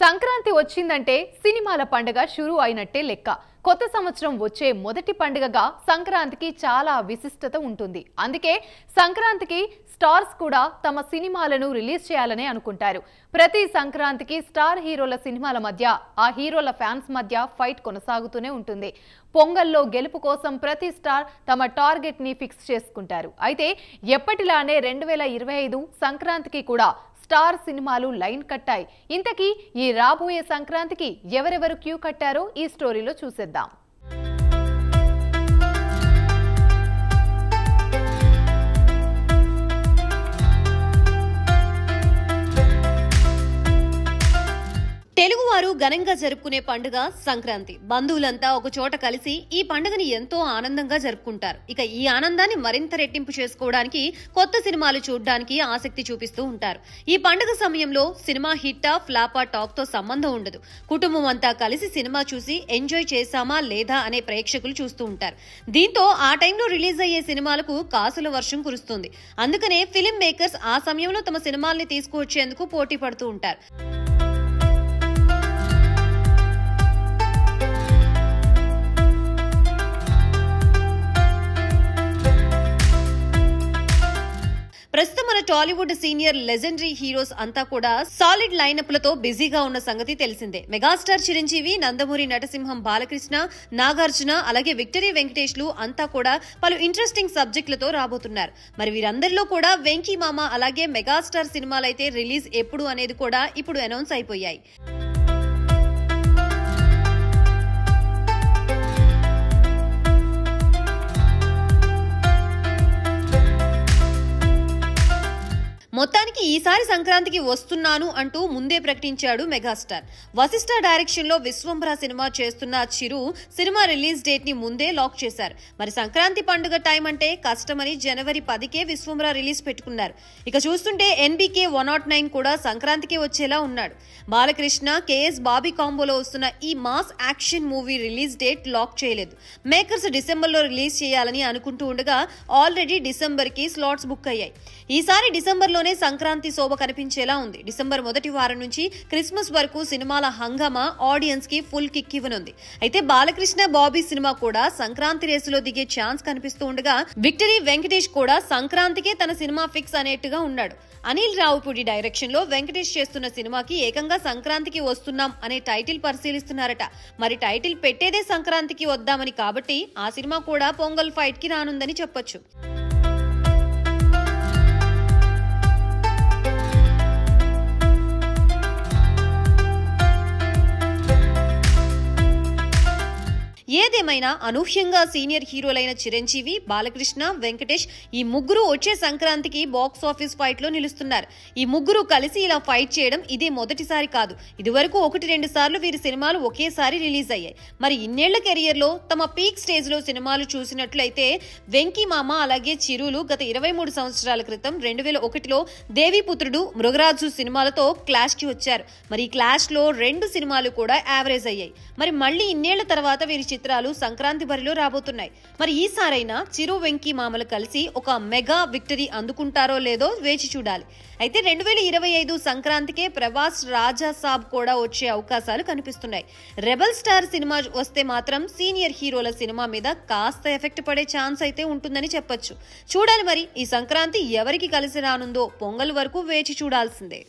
సంక్రాంతి వచ్చిందంటే సినిమాల పండుగ షురూ అయినట్టే లెక్క. కొత్త సంవత్సరం వచ్చే మొదటి పండుగగా సంక్రాంతికి చాలా విశిష్టత ఉంటుంది. అందుకే సంక్రాంతికి స్టార్స్ కూడా తమ సినిమాలను రిలీజ్ చేయాలని అనుకుంటారు. ప్రతి సంక్రాంతికి స్టార్ హీరోల సినిమాల మధ్య ఆ హీరోల ఫ్యాన్స్ మధ్య ఫైట్ కొనసాగుతూనే ఉంటుంది. పొంగల్లో గెలుపు కోసం ప్రతి స్టార్ తమ టార్గెట్ ని ఫిక్స్ చేసుకుంటారు. అయితే ఎప్పటిలానే 2025 సంక్రాంతికి కూడా స్టార్ సినిమాలు లైన్ కట్టాయి. ఇంతకీ ఈ రాబోయే సంక్రాంతికి ఎవరెవరు క్యూ కట్టారో ఈ స్టోరీలో చూసేద్దాం. తెలుగువారు ఘనంగా జరుపుకునే పండుగ సంక్రాంతి. బంధువులంతా ఒక చోట కలిసి ఈ పండుగని ఎంతో ఆనందంగా జరుపుకుంటారు. ఇక ఈ ఆనందాన్ని మరింత రెట్టింపు చేసుకోవడానికి కొత్త సినిమాలు చూడడానికి ఆసక్తి చూపిస్తూ ఉంటారు. ఈ పండుగ సమయంలో సినిమా హిట్టా ఫ్లాపా టాక్ తో సంబంధం ఉండదు. కుటుంబం అంతా కలిసి సినిమా చూసి ఎంజాయ్ చేశామా లేదా అనే ప్రేక్షకులు చూస్తూ ఉంటారు. దీంతో ఆ టైంలో రిలీజ్ అయ్యే సినిమాలకు కాసుల వర్షం కురుస్తుంది. అందుకనే ఫిల్మ్ మేకర్స్ ఆ సమయంలో తమ సినిమాల్ని తీసుకువచ్చేందుకు పోటీ పడుతూ ఉంటారు. ప్రస్తుతం మన టాలీవుడ్ సీనియర్ లెజెండరీ హీరోస్ అంతా కూడా సాలిడ్ లైనప్ లతో బిజీగా ఉన్న సంగతి తెలిసిందే. మెగాస్టార్ చిరంజీవి, నందమూరి నటసింహం బాలకృష్ణ, నాగార్జున, అలాగే విక్టరీ వెంకటేష్లు అంతా కూడా పలు ఇంట్రెస్టింగ్ సబ్జెక్టులతో రాబోతున్నారు. మరి వీరందరిలో కూడా వెంకీ మామ అలాగే మెగాస్టార్ సినిమాలైతే రిలీజ్ ఎప్పుడు అనేది కూడా ఇప్పుడు అనౌన్స్ అయిపోయాయి. మొత్తానికి ఈసారి సంక్రాంతికి వస్తున్నాను అంటూ ముందే ప్రకటించాడు మెగాస్టార్. వశిష్ఠ డైరెక్షన్ లో విశ్వంభర సినిమా చేస్తున్న చిరు సినిమా రిలీజ్ డేట్ ని ముందే లాక్ చేశారు. మరి సంక్రాంతి పండుగ టైం అంటే కష్టమని జనవరి 10కే విశ్వంభర రిలీజ్ పెట్టుకున్నారు. ఇక చూస్తుంటే NBK 109 కూడా సంక్రాంతికే వచ్చేలా ఉన్నాడు. బాలకృష్ణ, KS బాబీ కాంబోలో వస్తున్న ఈ mass action movie release date lock చేయలేదు. మేకర్స్ డిసెంబర్ లో రిలీజ్ చేయాలని అనుకుంటూ ఉండగా ఆల్రెడీ డిసెంబర్ కి స్లాట్స్ బుక్ అయ్యాయి. ఈసారి డిసెంబర్ లోనే సంక్రాంతి శోభ కనిపించేలా ఉంది. డిసెంబర్ మొదటి వారం నుంచి క్రిస్మస్ వరకు సినిమాల హంగామా ఆడియన్స్ కి ఫుల్ కిక్ ఇవ్వనుంది. అయితే బాలకృష్ణ, బాబీ సినిమా కూడా సంక్రాంతి రేసులో దిగే ఛాన్స్ కనిపిస్తూ ఉండగా విక్టరీ వెంకటేష్ కూడా సంక్రాంతికే తన సినిమా ఫిక్స్ అనేట్టుగా ఉన్నాడు. అనిల్ రావుపూడి డైరెక్షన్ లో వెంకటేష్ చేస్తున్న సినిమాకి ఏకంగా సంక్రాంతికి వస్తున్నాం అనే టైటిల్ పరిశీలిస్తున్నారట. మరి టైటిల్ పెట్టేదే సంక్రాంతికి వద్దామని కాబట్టి ఆ సినిమా కూడా పొంగల్ ఫైట్ కి రానుందని చెప్పొచ్చు. ఏదేమైనా అనూహ్యంగా సీనియర్ హీరోలైన చిరంజీవి, బాలకృష్ణ, వెంకటేష్ ఈ ముగ్గురు వచ్చే సంక్రాంతికి బాక్స్ ఆఫీస్ ఫైట్ లో నిలుస్తున్నారు. ఈ ముగ్గురు కలిసి ఇలా ఫైట్ చేయడం ఇదే మొదటిసారి కాదు. ఇదివరకు 1-2 సార్లు వీరి సినిమాలు ఒకేసారి రిలీజ్ అయ్యాయి. మరి ఇన్నేళ్ల కెరియర్ లో తమ పీక్ స్టేజ్ లో సినిమాలు చూసినట్లయితే వెంకీ మామ అలాగే చిరులు గత 23 సంవత్సరాల క్రితం 2001లో దేవీపుత్రుడు, మృగరాజు సినిమాలతో క్లాష్ కి వచ్చారు. మరి ఈ క్లాష్ లో 2 సినిమాలు కూడా యావరేజ్ అయ్యాయి. మరి మళ్ళీ ఇన్నేళ్ల తర్వాత వీరి చిత్రాలు సంక్రాంతి బరిలో రాబోతున్నాయి. మరి ఈసారైనా చిరు, వెంకీ మామలు కలిసి ఒక మెగా విక్టరీ అందుకుంటారో లేదో వేచి చూడాలి. అయితే 2025 సంక్రాంతికే ప్రభాస్, రాజా సాబ్ కూడా వచ్చే అవకాశాలు కనిపిస్తున్నాయి. రెబల్ స్టార్ సినిమా వస్తే మాత్రం సీనియర్ హీరోల సినిమా మీద కాస్త ఎఫెక్ట్ పడే ఛాన్స్ అయితే ఉంటుందని చెప్పొచ్చు. చూడాలి మరి ఈ సంక్రాంతి ఎవరికి కలిసి రానుందో. పొంగల్ వరకు వేచి చూడాల్సిందే.